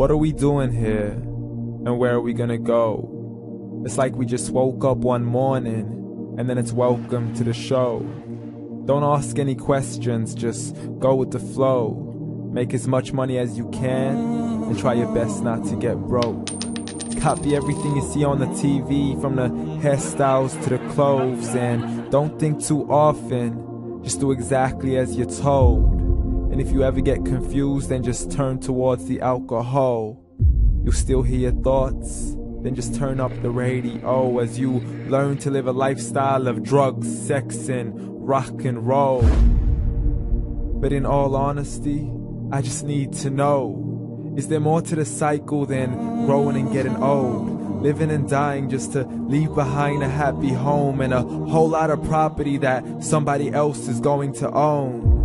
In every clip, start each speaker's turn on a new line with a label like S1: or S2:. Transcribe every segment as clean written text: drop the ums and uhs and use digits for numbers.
S1: What are we doing here? And where are we gonna go? It's like we just woke up one morning, and then it's welcome to the show. Don't ask any questions, just go with the flow. Make as much money as you can, and try your best not to get broke. Copy everything you see on the TV, from the hairstyles to the clothes, and don't think too often, just do exactly as you're told. And if you ever get confused, then just turn towards the alcohol. You'll still hear your thoughts, then just turn up the radio as you learn to live a lifestyle of drugs, sex, and rock and roll. But in all honesty, I just need to know, is there more to the cycle than growing and getting old? Living and dying just to leave behind a happy home and a whole lot of property that somebody else is going to own.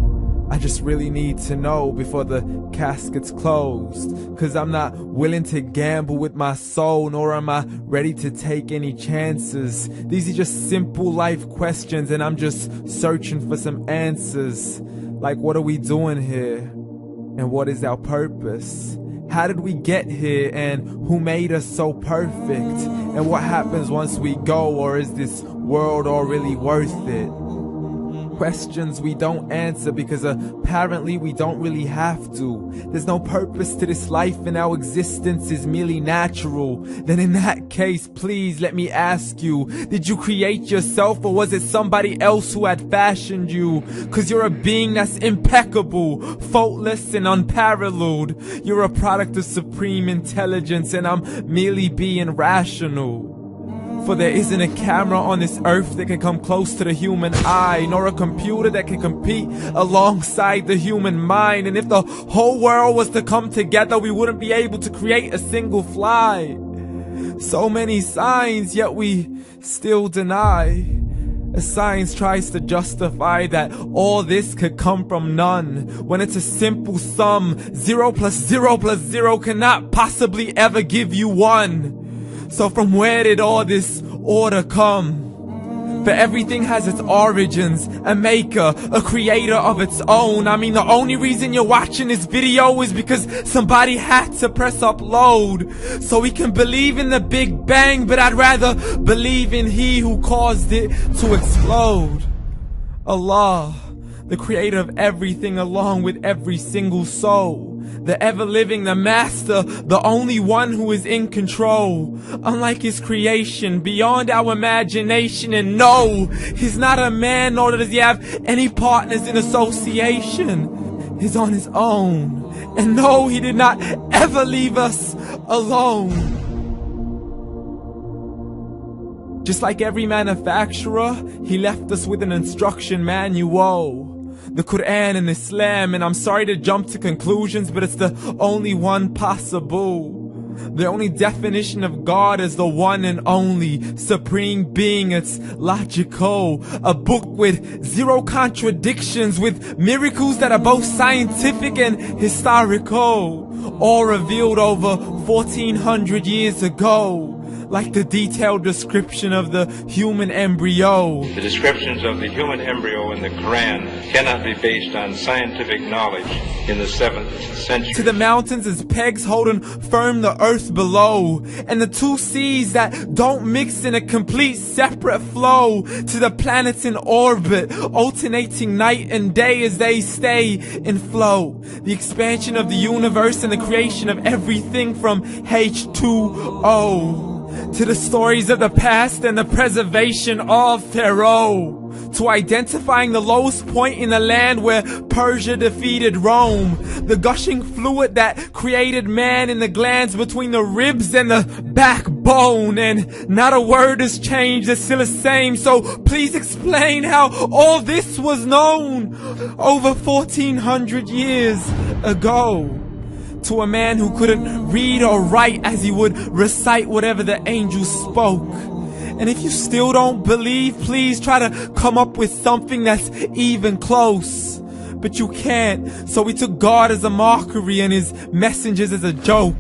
S1: I just really need to know before the casket's closed, 'cause I'm not willing to gamble with my soul, nor am I ready to take any chances. These are just simple life questions, and I'm just searching for some answers. Like, what are we doing here? And what is our purpose? How did we get here, and who made us so perfect? And what happens once we go, or is this world all really worth it? Questions we don't answer because apparently we don't really have to. There's no purpose to this life and our existence is merely natural. Then in that case, please let me ask you, did you create yourself, or was it somebody else who had fashioned you? 'Cause you're a being that's impeccable, faultless and unparalleled. You're a product of supreme intelligence, and I'm merely being rational. For there isn't a camera on this earth that can come close to the human eye, nor a computer that can compete alongside the human mind. And if the whole world was to come together, we wouldn't be able to create a single fly. So many signs, yet we still deny. As science tries to justify that all this could come from none, when it's a simple sum. 0 plus 0 plus 0 cannot possibly ever give you 1. So from where did all this order come? For everything has its origins, a maker, a creator of its own. I mean, the only reason you're watching this video is because somebody had to press upload. So we can believe in the Big Bang, but I'd rather believe in He who caused it to explode. Allah, the creator of everything along with every single soul. The ever-living, the master, the only one who is in control. Unlike his creation, beyond our imagination. And no, he's not a man, nor does he have any partners in association. He's on his own. And no, he did not ever leave us alone. Just like every manufacturer, he left us with an instruction manual. The Quran and Islam, and I'm sorry to jump to conclusions, but it's the only one possible. The only definition of God is the one and only supreme being. It's logical. A book with 0 contradictions, with miracles that are both scientific and historical, all revealed over 1400 years ago. Like the detailed description of the human embryo.
S2: The descriptions of the human embryo in the Quran cannot be based on scientific knowledge in the 7th century.
S1: To the mountains as pegs holding firm the earth below, and the 2 seas that don't mix in a complete separate flow. To the planets in orbit, alternating night and day as they stay in flow. The expansion of the universe and the creation of everything from H2O. To the stories of the past and the preservation of Pharaoh. To identifying the lowest point in the land where Persia defeated Rome. The gushing fluid that created man in the glands between the ribs and the backbone. And not a word has changed, it's still the same. So please explain how all this was known over 1400 years ago. To a man who couldn't read or write, as he would recite whatever the angels spoke. And if you still don't believe, please try to come up with something that's even close. But you can't, so we took God as a mockery and his messengers as a joke.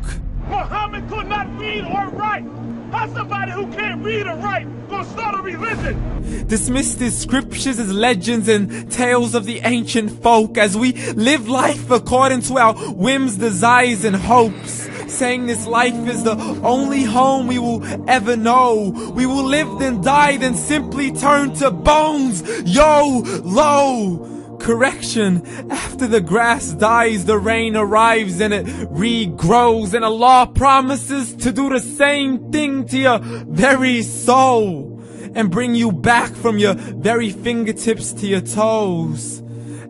S3: Muhammad could not read or write. How's somebody who can't read or write gonna start a religion?
S1: Dismissed his scriptures as legends and tales of the ancient folk, as we live life according to our whims, desires, and hopes. saying this life is the only home we will ever know. We will live then die, then simply turn to bones. YOLO! Correction, after the grass dies, the rain arrives and it regrows, and Allah promises to do the same thing to your very soul and bring you back from your very fingertips to your toes,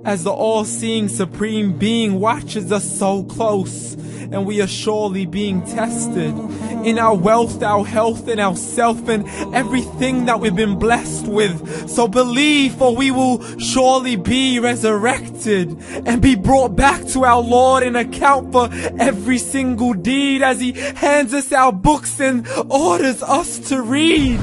S1: as the all-seeing supreme being watches us so close, and we are surely being tested in our wealth, our health, and our self, and everything that we've been blessed with. So believe, for we will surely be resurrected and be brought back to our Lord and account for every single deed, as He hands us our books and orders us to read.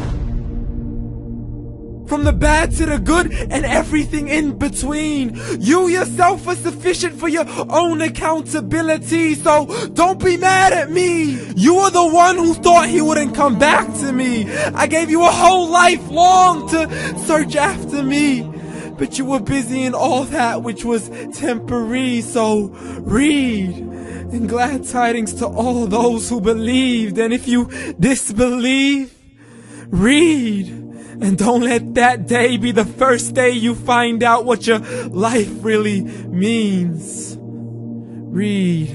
S1: From the bad to the good and everything in between. You yourself are sufficient for your own accountability, so don't be mad at me. You are the one who thought He wouldn't come back to me. I gave you a whole life long to search after me, but you were busy in all that which was temporary. So read, and glad tidings to all those who believed. And if you disbelieve, read. And don't let that day be the first day you find out what your life really means. Read.